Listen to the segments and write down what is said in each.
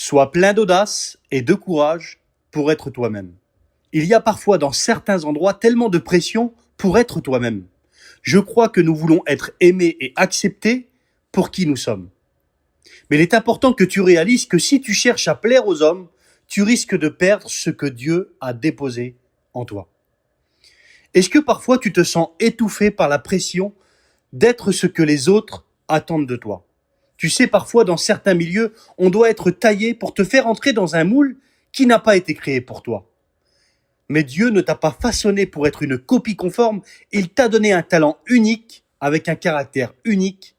Sois plein d'audace et de courage pour être toi-même. Il y a parfois dans certains endroits tellement de pression pour être toi-même. Je crois que nous voulons être aimés et acceptés pour qui nous sommes. Mais il est important que tu réalises que si tu cherches à plaire aux hommes, tu risques de perdre ce que Dieu a déposé en toi. Est-ce que parfois tu te sens étouffé par la pression d'être ce que les autres attendent de toi? Tu sais, parfois dans certains milieux, on doit être taillé pour te faire entrer dans un moule qui n'a pas été créé pour toi. Mais Dieu ne t'a pas façonné pour être une copie conforme, il t'a donné un talent unique, avec un caractère unique,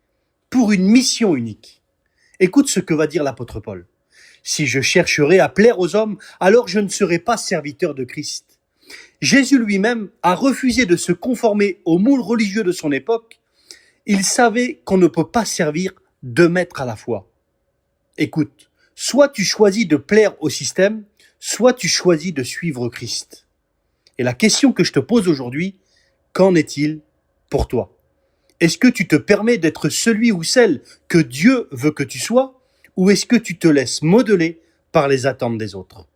pour une mission unique. Écoute ce que va dire l'apôtre Paul. Si je chercherais à plaire aux hommes, alors je ne serais pas serviteur de Christ. Jésus lui-même a refusé de se conformer au moule religieux de son époque. Il savait qu'on ne peut pas servir deux maîtres à la fois. Écoute, soit tu choisis de plaire au système, soit tu choisis de suivre Christ. Et la question que je te pose aujourd'hui, qu'en est-il pour toi? Est-ce que tu te permets d'être celui ou celle que Dieu veut que tu sois, ou est-ce que tu te laisses modeler par les attentes des autres?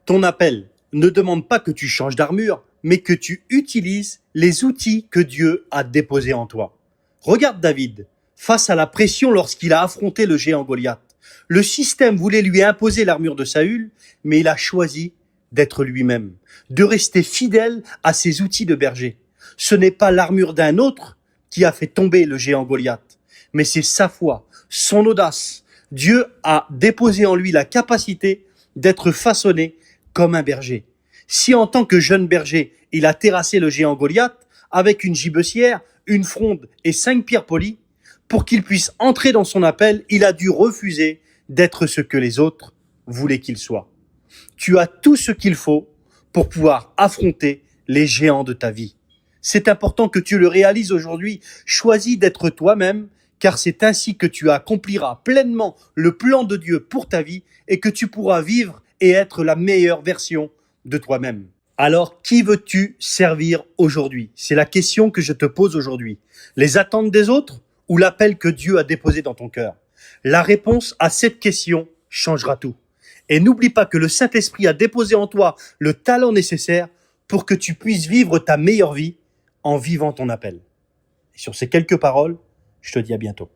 Ton appel ne demande pas que tu changes d'armure, mais que tu utilises les outils que Dieu a déposés en toi. Regarde David, face à la pression lorsqu'il a affronté le géant Goliath. Le système voulait lui imposer l'armure de Saül, mais il a choisi d'être lui-même, de rester fidèle à ses outils de berger. Ce n'est pas l'armure d'un autre qui a fait tomber le géant Goliath, mais c'est sa foi, son audace. Dieu a déposé en lui la capacité d'être façonné comme un berger. Si en tant que jeune berger, il a terrassé le géant Goliath avec une gibecière, une fronde et 5 pierres polies, pour qu'il puisse entrer dans son appel, il a dû refuser d'être ce que les autres voulaient qu'il soit. Tu as tout ce qu'il faut pour pouvoir affronter les géants de ta vie. C'est important que tu le réalises aujourd'hui. Choisis d'être toi-même, car c'est ainsi que tu accompliras pleinement le plan de Dieu pour ta vie et que tu pourras vivre et être la meilleure version de toi-même. Alors, qui veux-tu servir aujourd'hui? C'est la question que je te pose aujourd'hui. Les attentes des autres ou l'appel que Dieu a déposé dans ton cœur? La réponse à cette question changera tout. Et n'oublie pas que le Saint-Esprit a déposé en toi le talent nécessaire pour que tu puisses vivre ta meilleure vie en vivant ton appel. Et sur ces quelques paroles, je te dis à bientôt.